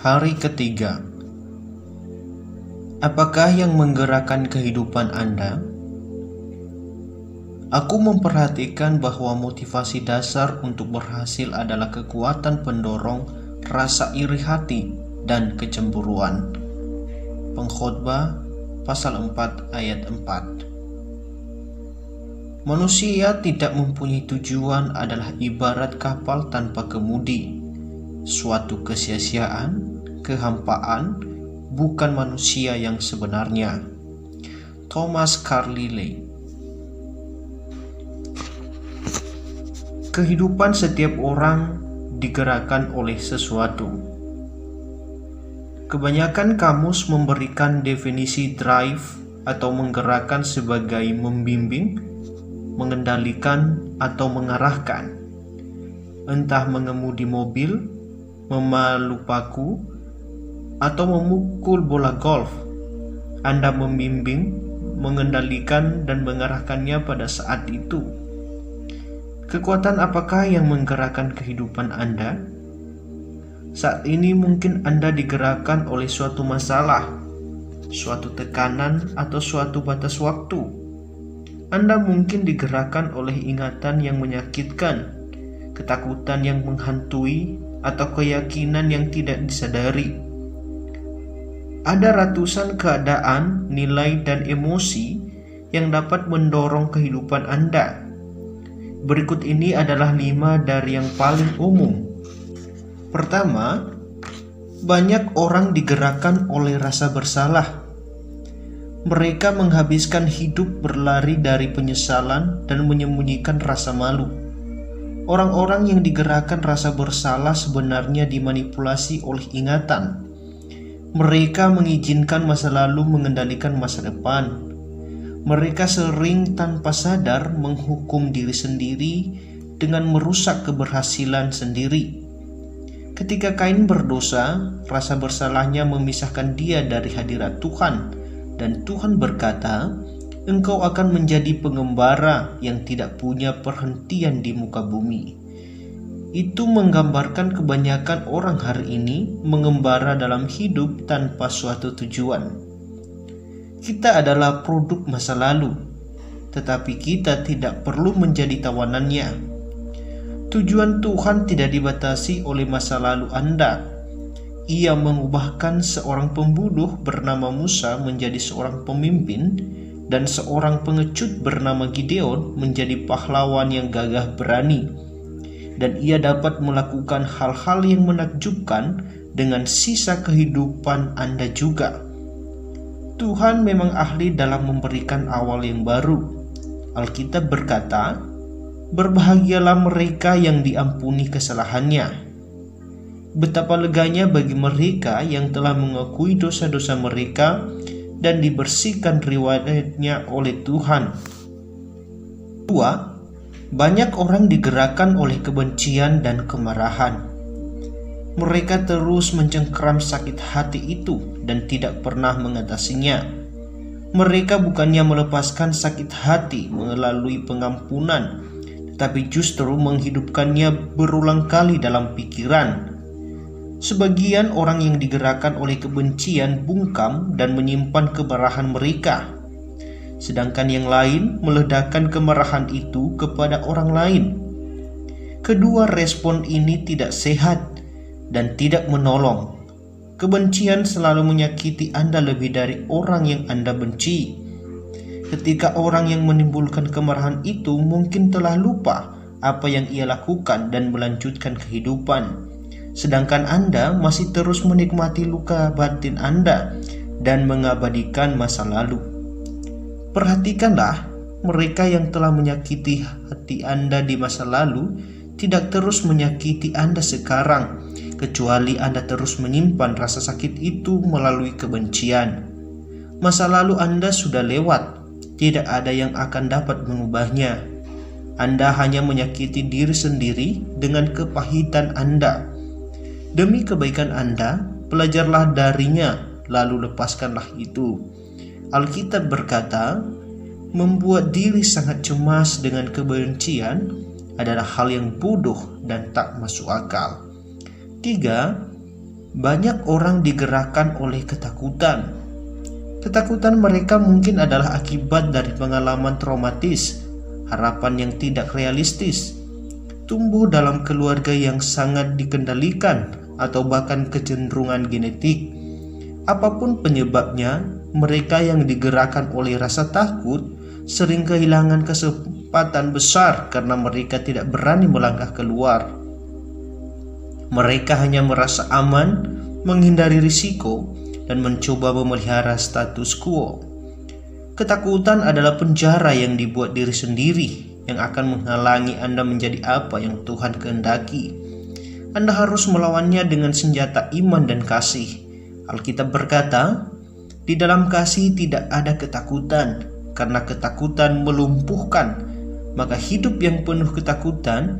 Hari ketiga. Apakah yang menggerakkan kehidupan Anda? Aku memperhatikan bahwa motivasi dasar untuk berhasil adalah kekuatan pendorong, rasa iri hati, dan kecemburuan. Pengkhotbah pasal 4 ayat 4. Manusia tidak mempunyai tujuan adalah ibarat kapal tanpa kemudi, suatu kesia-siaan, kehampaan, bukan manusia yang sebenarnya. Thomas Carlyle. Kehidupan setiap orang digerakkan oleh sesuatu. Kebanyakan kamus memberikan definisi drive atau menggerakkan sebagai membimbing, mengendalikan, atau mengarahkan. Entah mengemudi mobil, memalu paku, atau memukul bola golf, Anda membimbing, mengendalikan, dan mengarahkannya pada saat itu. Kekuatan apakah yang menggerakkan kehidupan Anda? Saat ini mungkin Anda digerakkan oleh suatu masalah, suatu tekanan, atau suatu batas waktu. Anda mungkin digerakkan oleh ingatan yang menyakitkan, ketakutan yang menghantui, atau keyakinan yang tidak disadari. Ada ratusan keadaan, nilai, dan emosi yang dapat mendorong kehidupan Anda. Berikut ini adalah 5 dari yang paling umum. Pertama, banyak orang digerakkan oleh rasa bersalah. Mereka menghabiskan hidup berlari dari penyesalan dan menyembunyikan rasa malu. Orang-orang yang digerakkan rasa bersalah sebenarnya dimanipulasi oleh ingatan. Mereka mengizinkan masa lalu mengendalikan masa depan. Mereka sering tanpa sadar menghukum diri sendiri dengan merusak keberhasilan sendiri. Ketika Kain berdosa, rasa bersalahnya memisahkan dia dari hadirat Tuhan. Dan Tuhan berkata, "Engkau akan menjadi pengembara yang tidak punya perhentian di muka bumi." Itu menggambarkan kebanyakan orang hari ini mengembara dalam hidup tanpa suatu tujuan. Kita adalah produk masa lalu, tetapi kita tidak perlu menjadi tawanannya. Tujuan Tuhan tidak dibatasi oleh masa lalu Anda. Ia mengubahkan seorang pembunuh bernama Musa menjadi seorang pemimpin dan seorang pengecut bernama Gideon menjadi pahlawan yang gagah berani. Dan ia dapat melakukan hal-hal yang menakjubkan dengan sisa kehidupan Anda juga. Tuhan memang ahli dalam memberikan awal yang baru. Alkitab berkata, "Berbahagialah mereka yang diampuni kesalahannya." Betapa leganya bagi mereka yang telah mengakui dosa-dosa mereka dan dibersihkan riwayatnya oleh Tuhan. 2. Banyak orang digerakkan oleh kebencian dan kemarahan. Mereka terus mencengkeram sakit hati itu dan tidak pernah mengatasinya. Mereka bukannya melepaskan sakit hati melalui pengampunan, tetapi justru menghidupkannya berulang kali dalam pikiran. Sebagian orang yang digerakkan oleh kebencian bungkam dan menyimpan kemarahan mereka, sedangkan yang lain meledakkan kemarahan itu kepada orang lain. Kedua respon ini tidak sehat dan tidak menolong. Kebencian selalu menyakiti Anda lebih dari orang yang Anda benci. Ketika orang yang menimbulkan kemarahan itu mungkin telah lupa apa yang ia lakukan dan melanjutkan kehidupan, sedangkan Anda masih terus menikmati luka batin Anda dan mengabadikan masa lalu. Perhatikanlah, mereka yang telah menyakiti hati Anda di masa lalu tidak terus menyakiti Anda sekarang, kecuali Anda terus menyimpan rasa sakit itu melalui kebencian. Masa lalu Anda sudah lewat, tidak ada yang akan dapat mengubahnya. Anda hanya menyakiti diri sendiri dengan kepahitan Anda. Demi kebaikan Anda, belajarlah darinya, lalu lepaskanlah itu. Alkitab berkata, membuat diri sangat cemas dengan kebencian adalah hal yang bodoh dan tak masuk akal. 3. Banyak orang digerakkan oleh ketakutan. Ketakutan mereka mungkin adalah akibat dari pengalaman traumatis, harapan yang tidak realistis, tumbuh dalam keluarga yang sangat dikendalikan, atau bahkan kecenderungan genetik. Apapun penyebabnya, mereka yang digerakkan oleh rasa takut sering kehilangan kesempatan besar karena mereka tidak berani melangkah keluar. Mereka hanya merasa aman, menghindari risiko, dan mencoba memelihara status quo. Ketakutan adalah penjara yang dibuat diri sendiri, yang akan menghalangi Anda menjadi apa yang Tuhan kehendaki. Anda harus melawannya dengan senjata iman dan kasih. Alkitab berkata, di dalam kasih tidak ada ketakutan, karena ketakutan melumpuhkan. Maka hidup yang penuh ketakutan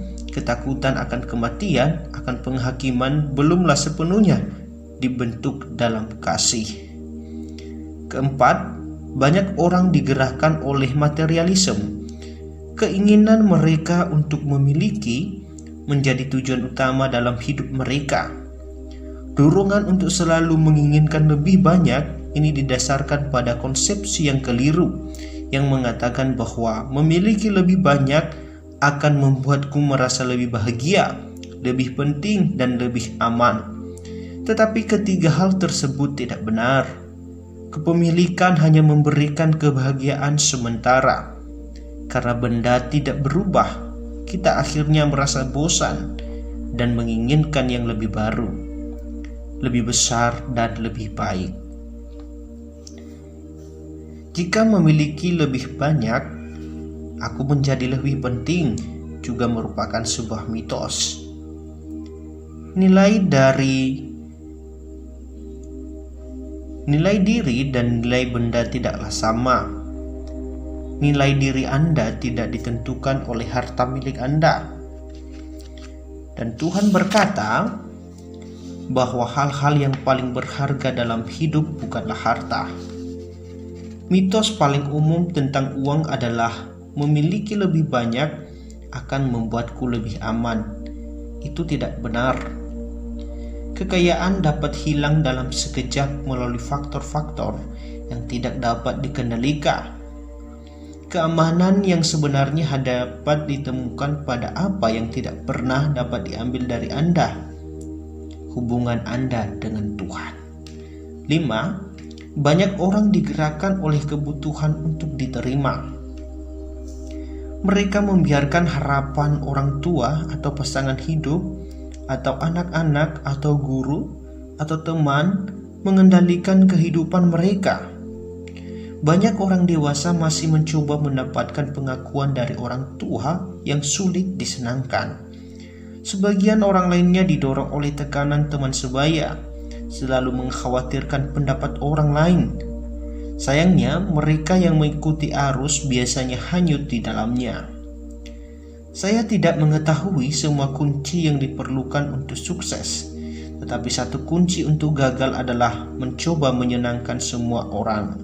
akan kematian, akan penghakiman, belumlah sepenuhnya dibentuk dalam kasih. Keempat, banyak orang digerakkan oleh materialisme. Keinginan mereka untuk memiliki menjadi tujuan utama dalam hidup mereka. Dorongan untuk selalu menginginkan lebih banyak ini didasarkan pada konsepsi yang keliru, yang mengatakan bahwa memiliki lebih banyak akan membuatku merasa lebih bahagia, lebih penting, dan lebih aman. Tetapi ketiga hal tersebut tidak benar. Kepemilikan hanya memberikan kebahagiaan sementara. Karena benda tidak berubah, kita akhirnya merasa bosan dan menginginkan yang lebih baru, lebih besar, dan lebih baik. Jika memiliki lebih banyak, aku menjadi lebih penting, juga merupakan sebuah mitos. Nilai diri dan nilai benda tidaklah sama. Nilai diri Anda tidak ditentukan oleh harta milik Anda. Dan Tuhan berkata bahwa hal-hal yang paling berharga dalam hidup bukanlah harta. Mitos paling umum tentang uang adalah memiliki lebih banyak akan membuatku lebih aman. Itu tidak benar. Kekayaan dapat hilang dalam sekejap melalui faktor-faktor yang tidak dapat dikendalikan. Keamanan yang sebenarnya dapat ditemukan pada apa yang tidak pernah dapat diambil dari Anda. Hubungan Anda dengan Tuhan. 5. Banyak orang digerakkan oleh kebutuhan untuk diterima. Mereka membiarkan harapan orang tua atau pasangan hidup, atau anak-anak, atau guru, atau teman mengendalikan kehidupan mereka. Banyak orang dewasa masih mencoba mendapatkan pengakuan dari orang tua yang sulit disenangkan. Sebagian orang lainnya didorong oleh tekanan teman sebaya, selalu mengkhawatirkan pendapat orang lain. Sayangnya, mereka yang mengikuti arus biasanya hanyut di dalamnya. Saya tidak mengetahui semua kunci yang diperlukan untuk sukses, tetapi satu kunci untuk gagal adalah mencoba menyenangkan semua orang.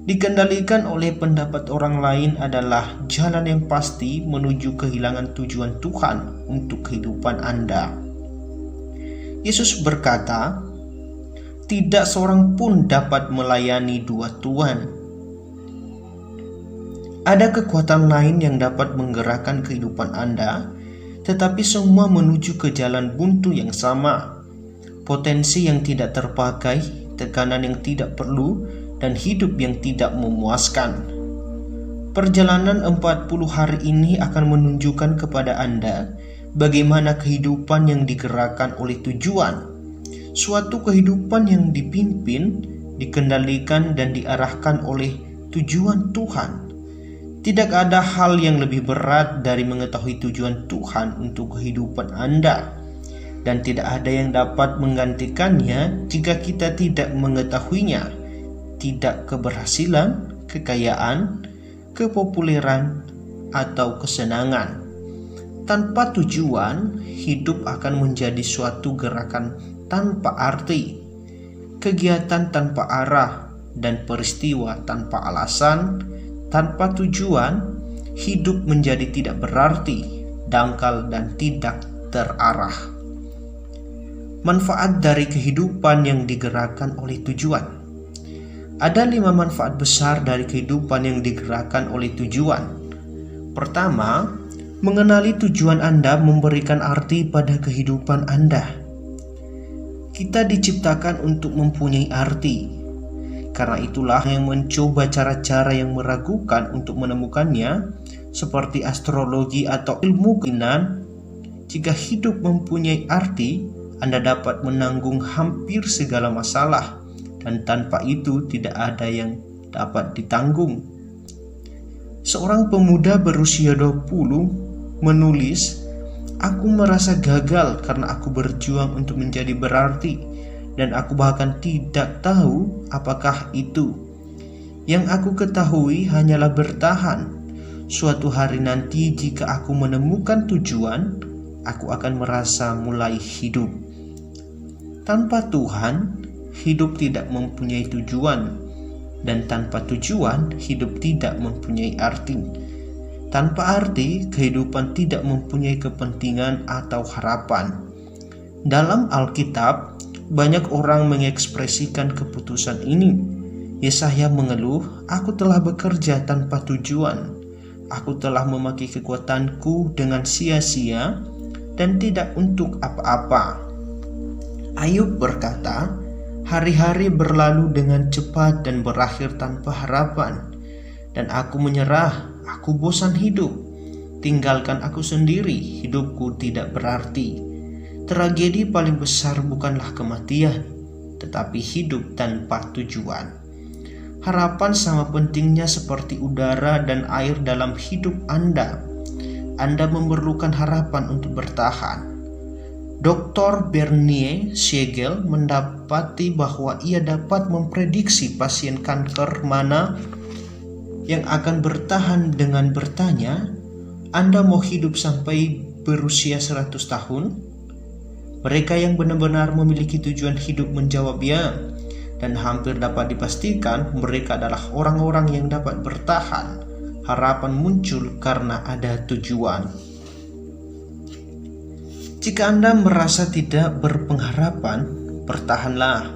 Dikendalikan oleh pendapat orang lain adalah jalan yang pasti menuju kehilangan tujuan Tuhan untuk kehidupan Anda. Yesus berkata, tidak seorang pun dapat melayani dua tuan. Ada kekuatan lain yang dapat menggerakkan kehidupan Anda, tetapi semua menuju ke jalan buntu yang sama. Potensi yang tidak terpakai, tekanan yang tidak perlu, dan hidup yang tidak memuaskan. Perjalanan 40 hari ini akan menunjukkan kepada Anda bagaimana kehidupan yang digerakkan oleh tujuan. Suatu kehidupan yang dipimpin, dikendalikan, dan diarahkan oleh tujuan Tuhan. Tidak ada hal yang lebih berat dari mengetahui tujuan Tuhan untuk kehidupan Anda. Dan tidak ada yang dapat menggantikannya jika kita tidak mengetahuinya. Tidak keberhasilan, kekayaan, kepopuleran, atau kesenangan. Tanpa tujuan, hidup akan menjadi suatu gerakan tanpa arti, kegiatan tanpa arah, dan peristiwa tanpa alasan. Tanpa tujuan, hidup menjadi tidak berarti, dangkal, dan tidak terarah. Manfaat dari kehidupan yang digerakkan oleh tujuan. Ada 5 manfaat besar dari kehidupan yang digerakkan oleh tujuan. Pertama, mengenali tujuan Anda memberikan arti pada kehidupan Anda. Kita diciptakan untuk mempunyai arti. Karena itulah yang mencoba cara-cara yang meragukan untuk menemukannya, seperti astrologi atau ilmu keinan. Jika hidup mempunyai arti, Anda dapat menanggung hampir segala masalah, dan tanpa itu tidak ada yang dapat ditanggung. Seorang pemuda berusia 20 menulis, "Aku merasa gagal karena aku berjuang untuk menjadi berarti, dan aku bahkan tidak tahu apakah itu. Yang aku ketahui hanyalah bertahan. Suatu hari nanti jika aku menemukan tujuan, aku akan merasa mulai hidup." Tanpa Tuhan, hidup tidak mempunyai tujuan, dan tanpa tujuan, hidup tidak mempunyai arti. Tanpa arti, kehidupan tidak mempunyai kepentingan atau harapan. Dalam Alkitab, banyak orang mengekspresikan keputusan ini. Yesaya mengeluh, "Aku telah bekerja tanpa tujuan. Aku telah memakai kekuatanku dengan sia-sia dan tidak untuk apa-apa." Ayub berkata, "Hari-hari berlalu dengan cepat dan berakhir tanpa harapan. Dan aku menyerah, aku bosan hidup. Tinggalkan aku sendiri, hidupku tidak berarti." Tragedi paling besar bukanlah kematian, tetapi hidup tanpa tujuan. Harapan sama pentingnya seperti udara dan air dalam hidup Anda. Anda memerlukan harapan untuk bertahan. Dr. Bernie Siegel mendapati bahwa ia dapat memprediksi pasien kanker mana yang akan bertahan dengan bertanya, "Anda mau hidup sampai berusia 100 tahun?" Mereka yang benar-benar memiliki tujuan hidup menjawab ya, dan hampir dapat dipastikan mereka adalah orang-orang yang dapat bertahan. Harapan muncul karena ada tujuan. Jika Anda merasa tidak berpengharapan, bertahanlah.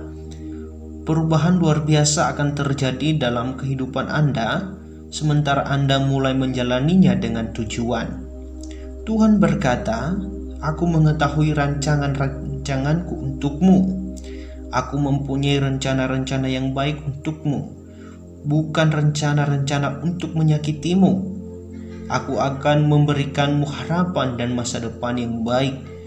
Perubahan luar biasa akan terjadi dalam kehidupan Anda sementara Anda mulai menjalaninya dengan tujuan. Tuhan berkata, "Aku mengetahui rancangan-rancanganku untukmu. Aku mempunyai rencana-rencana yang baik untukmu, bukan rencana-rencana untuk menyakitimu. Aku akan memberikanmu harapan dan masa depan yang baik."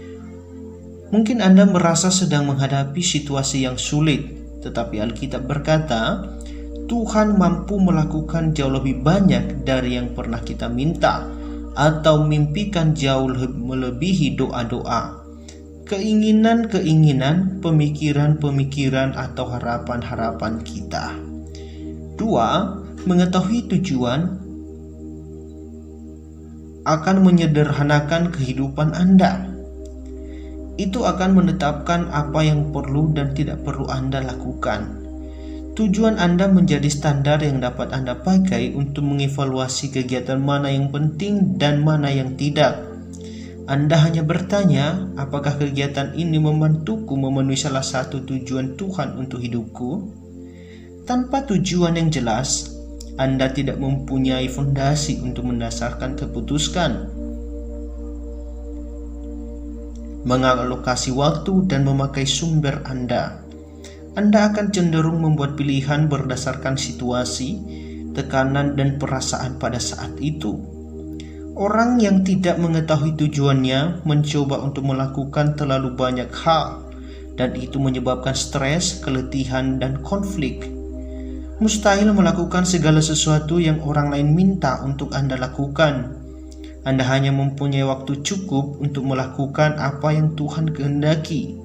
Mungkin Anda merasa sedang menghadapi situasi yang sulit, tetapi Alkitab berkata, Tuhan mampu melakukan jauh lebih banyak dari yang pernah kita minta atau mimpikan jauh melebihi doa-doa, keinginan-keinginan, pemikiran-pemikiran atau harapan-harapan kita. 2. Mengetahui tujuan akan menyederhanakan kehidupan Anda. Itu akan menetapkan apa yang perlu dan tidak perlu Anda lakukan. Tujuan Anda menjadi standar yang dapat Anda pakai untuk mengevaluasi kegiatan mana yang penting dan mana yang tidak. Anda hanya bertanya, apakah kegiatan ini membantuku memenuhi salah satu tujuan Tuhan untuk hidupku? Tanpa tujuan yang jelas, Anda tidak mempunyai fondasi untuk mendasarkan keputusan, mengalokasi waktu dan memakai sumber Anda. Anda akan cenderung membuat pilihan berdasarkan situasi, tekanan, dan perasaan pada saat itu. Orang yang tidak mengetahui tujuannya mencoba untuk melakukan terlalu banyak hal, dan itu menyebabkan stres, keletihan, dan konflik. Mustahil melakukan segala sesuatu yang orang lain minta untuk Anda lakukan. Anda hanya mempunyai waktu cukup untuk melakukan apa yang Tuhan kehendaki.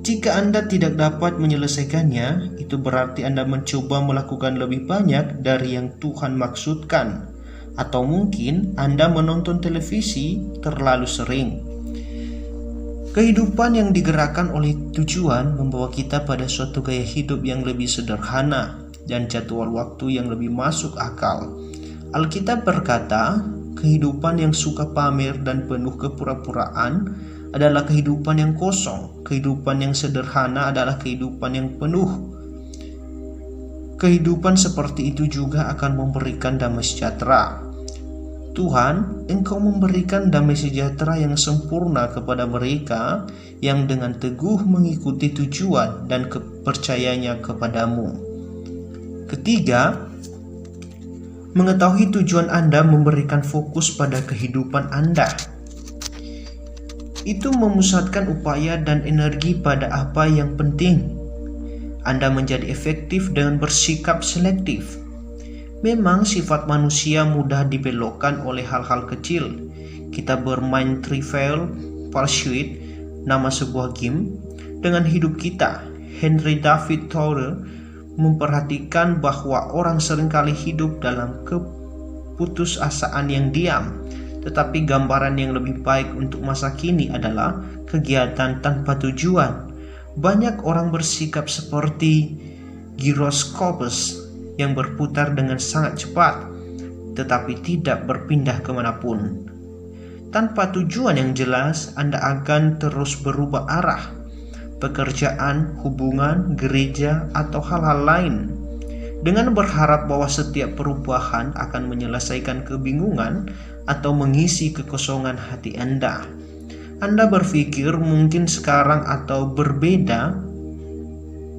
Jika Anda tidak dapat menyelesaikannya, itu berarti Anda mencoba melakukan lebih banyak dari yang Tuhan maksudkan. Atau mungkin Anda menonton televisi terlalu sering. Kehidupan yang digerakkan oleh tujuan membawa kita pada suatu gaya hidup yang lebih sederhana dan jadwal waktu yang lebih masuk akal. Alkitab berkata, kehidupan yang suka pamer dan penuh kepura-puraan adalah kehidupan yang kosong. Kehidupan yang sederhana adalah kehidupan yang penuh. Kehidupan seperti itu juga akan memberikan damai sejahtera. Tuhan, Engkau memberikan damai sejahtera yang sempurna kepada mereka yang dengan teguh mengikuti tujuan dan kepercayaannya kepadamu. Ketiga, mengetahui tujuan Anda memberikan fokus pada kehidupan Anda. Itu memusatkan upaya dan energi pada apa yang penting. Anda menjadi efektif dengan bersikap selektif. Memang sifat manusia mudah dibelokkan oleh hal-hal kecil. Kita bermain Trivial Pursuit, nama sebuah game, dengan hidup kita. Henry David Thoreau memperhatikan bahwa orang seringkali hidup dalam keputusasaan yang diam. Tetapi gambaran yang lebih baik untuk masa kini adalah kegiatan tanpa tujuan. Banyak orang bersikap seperti gyroskopus yang berputar dengan sangat cepat, tetapi tidak berpindah kemanapun. Tanpa tujuan yang jelas, Anda akan terus berubah arah. Pekerjaan, hubungan, gereja, atau hal-hal lain. Dengan berharap bahwa setiap perubahan akan menyelesaikan kebingungan atau mengisi kekosongan hati Anda. Anda berpikir mungkin sekarang atau berbeda,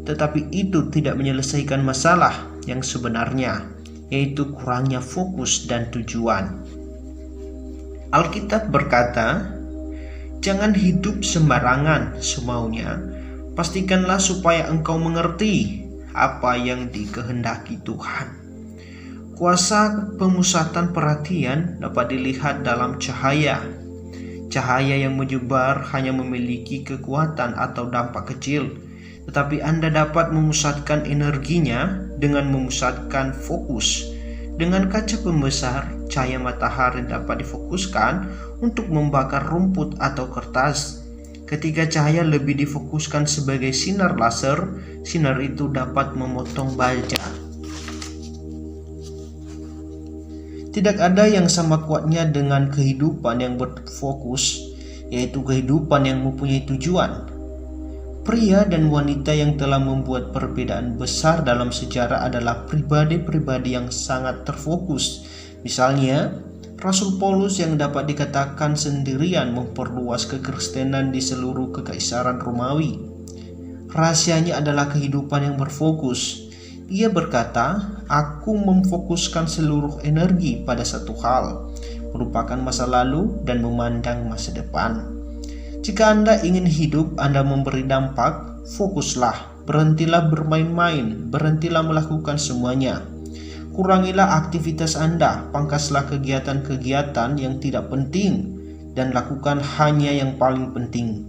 tetapi itu tidak menyelesaikan masalah yang sebenarnya, yaitu kurangnya fokus dan tujuan. Alkitab berkata, "Jangan hidup sembarangan semaunya, pastikanlah supaya engkau mengerti apa yang dikehendaki Tuhan." Kuasa pemusatan perhatian dapat dilihat dalam cahaya. Cahaya yang menyebar hanya memiliki kekuatan atau dampak kecil, tetapi Anda dapat memusatkan energinya dengan memusatkan fokus. Dengan kaca pembesar, cahaya matahari dapat difokuskan untuk membakar rumput atau kertas. Ketika cahaya lebih difokuskan sebagai sinar laser, sinar itu dapat memotong baja. Tidak ada yang sama kuatnya dengan kehidupan yang berfokus, yaitu kehidupan yang mempunyai tujuan. Pria dan wanita yang telah membuat perbedaan besar dalam sejarah adalah pribadi-pribadi yang sangat terfokus. Misalnya, Rasul Paulus yang dapat dikatakan sendirian memperluas kekristenan di seluruh kekaisaran Romawi. Rahasianya adalah kehidupan yang berfokus. Ia berkata, "Aku memfokuskan seluruh energi pada satu hal, merupakan masa lalu dan memandang masa depan." Jika Anda ingin hidup Anda memberi dampak, fokuslah, berhentilah bermain-main, berhentilah melakukan semuanya. Kurangilah aktivitas Anda, pangkaslah kegiatan-kegiatan yang tidak penting, dan lakukan hanya yang paling penting.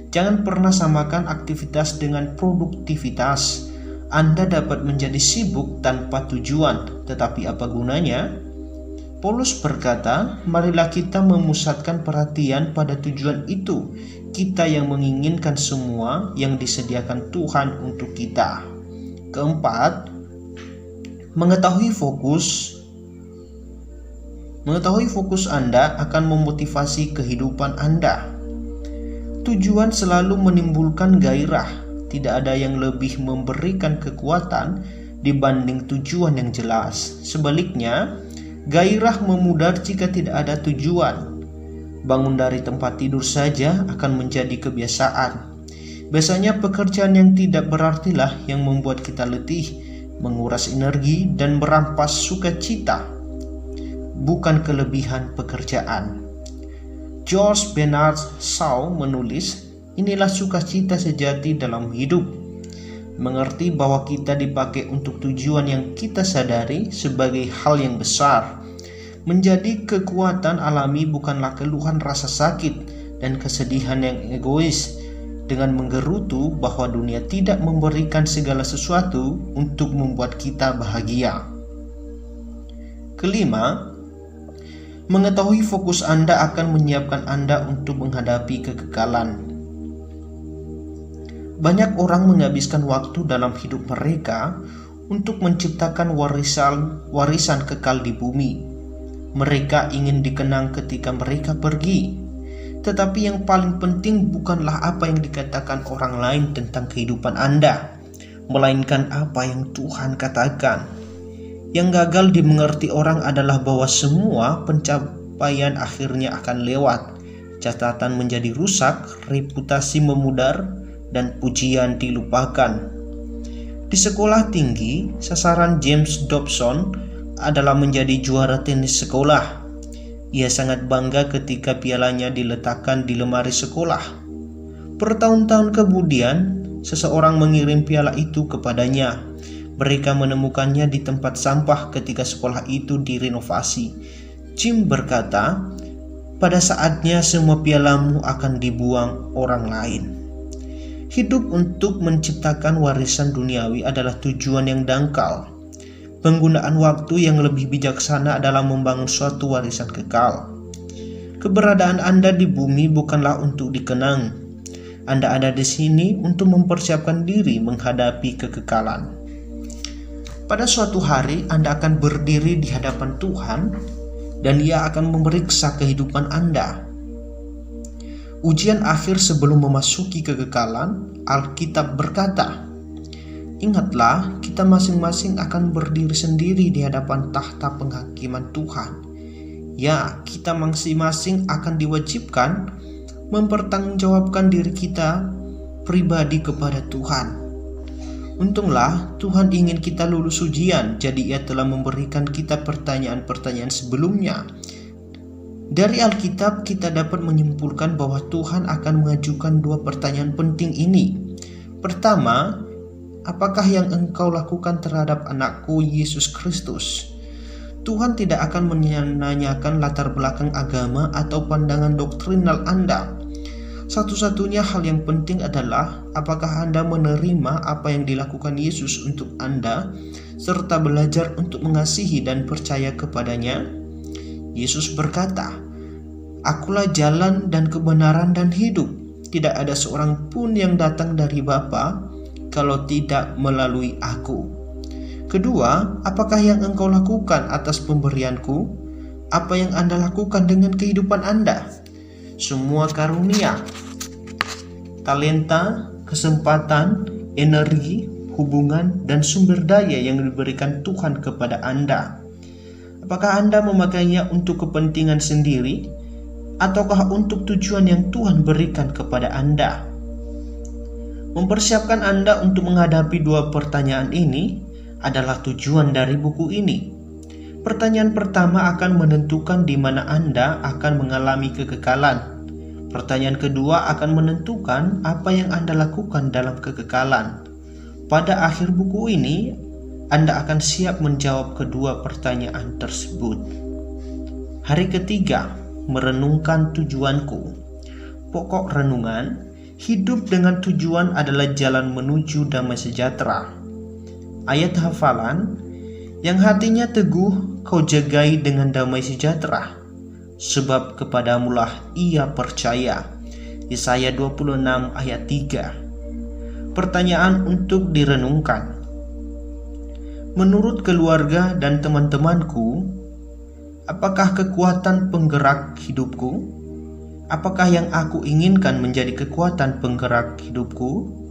Jangan pernah samakan aktivitas dengan produktivitas. Anda dapat menjadi sibuk tanpa tujuan, tetapi apa gunanya? Paulus berkata, "Marilah kita memusatkan perhatian pada tujuan itu, kita yang menginginkan semua yang disediakan Tuhan untuk kita." Keempat, mengetahui fokus Anda akan memotivasi kehidupan Anda. Tujuan selalu menimbulkan gairah. Tidak ada yang lebih memberikan kekuatan dibanding tujuan yang jelas. Sebaliknya, gairah memudar jika tidak ada tujuan. Bangun dari tempat tidur saja akan menjadi kebiasaan. Biasanya pekerjaan yang tidak berartilah yang membuat kita letih, menguras energi, dan merampas sukacita, bukan kelebihan pekerjaan. George Bernard Shaw menulis, "Inilah sukacita sejati dalam hidup. Mengerti bahwa kita dipakai untuk tujuan yang kita sadari sebagai hal yang besar. Menjadi kekuatan alami bukanlah keluhan rasa sakit dan kesedihan yang egois, dengan menggerutu bahwa dunia tidak memberikan segala sesuatu untuk membuat kita bahagia." Kelima, mengetahui fokus Anda akan menyiapkan Anda untuk menghadapi kegagalan. Banyak orang menghabiskan waktu dalam hidup mereka untuk menciptakan warisan kekal di bumi. Mereka ingin dikenang ketika mereka pergi. Tetapi yang paling penting bukanlah apa yang dikatakan orang lain tentang kehidupan Anda, melainkan apa yang Tuhan katakan. Yang gagal dimengerti orang adalah bahwa semua pencapaian akhirnya akan lewat, catatan menjadi rusak, reputasi memudar, dan pujian dilupakan. Di sekolah tinggi, sasaran James Dobson adalah menjadi juara tenis sekolah. Ia sangat bangga ketika pialanya diletakkan di lemari sekolah. Bertahun-tahun kemudian, seseorang mengirim piala itu kepadanya. Mereka menemukannya di tempat sampah ketika sekolah itu direnovasi. Jim berkata, "Pada saatnya semua pialamu akan dibuang orang lain." Hidup untuk menciptakan warisan duniawi adalah tujuan yang dangkal. Penggunaan waktu yang lebih bijaksana adalah membangun suatu warisan kekal. Keberadaan Anda di bumi bukanlah untuk dikenang. Anda ada di sini untuk mempersiapkan diri menghadapi kekekalan. Pada suatu hari Anda akan berdiri di hadapan Tuhan dan Ia akan memeriksa kehidupan Anda. Ujian akhir sebelum memasuki kekekalan, Alkitab berkata, "Ingatlah, kita masing-masing akan berdiri sendiri di hadapan tahta penghakiman Tuhan. Ya, kita masing-masing akan diwajibkan mempertanggungjawabkan diri kita pribadi kepada Tuhan. Untunglah Tuhan ingin kita lulus ujian, jadi Ia telah memberikan kita pertanyaan-pertanyaan sebelumnya. Dari Alkitab kita dapat menyimpulkan bahwa Tuhan akan mengajukan dua pertanyaan penting ini. Pertama, apakah yang engkau lakukan terhadap anakku Yesus Kristus? Tuhan tidak akan menanyakan latar belakang agama atau pandangan doktrinal Anda. Satu-satunya hal yang penting adalah apakah Anda menerima apa yang dilakukan Yesus untuk Anda, serta belajar untuk mengasihi dan percaya kepadanya. Yesus berkata, "Akulah jalan dan kebenaran dan hidup. Tidak ada seorang pun yang datang dari Bapa kalau tidak melalui aku." Kedua, apakah yang engkau lakukan atas pemberianku? Apa yang Anda lakukan dengan kehidupan Anda? Semua karunia, talenta, kesempatan, energi, hubungan, dan sumber daya yang diberikan Tuhan kepada Anda. Apakah Anda memakainya untuk kepentingan sendiri, ataukah untuk tujuan yang Tuhan berikan kepada Anda? Mempersiapkan Anda untuk menghadapi dua pertanyaan ini adalah tujuan dari buku ini. Pertanyaan pertama akan menentukan di mana Anda akan mengalami kekekalan. Pertanyaan kedua akan menentukan apa yang Anda lakukan dalam kekekalan. Pada akhir buku ini, Anda akan siap menjawab kedua pertanyaan tersebut. Hari ketiga, merenungkan tujuanku. Pokok renungan, hidup dengan tujuan adalah jalan menuju damai sejahtera. Ayat hafalan, yang hatinya teguh kau jagai dengan damai sejahtera, sebab kepadamulah ia percaya. Yesaya 26 ayat 3. Pertanyaan untuk direnungkan. Menurut keluarga dan teman-temanku, apakah kekuatan penggerak hidupku? Apakah yang aku inginkan menjadi kekuatan penggerak hidupku?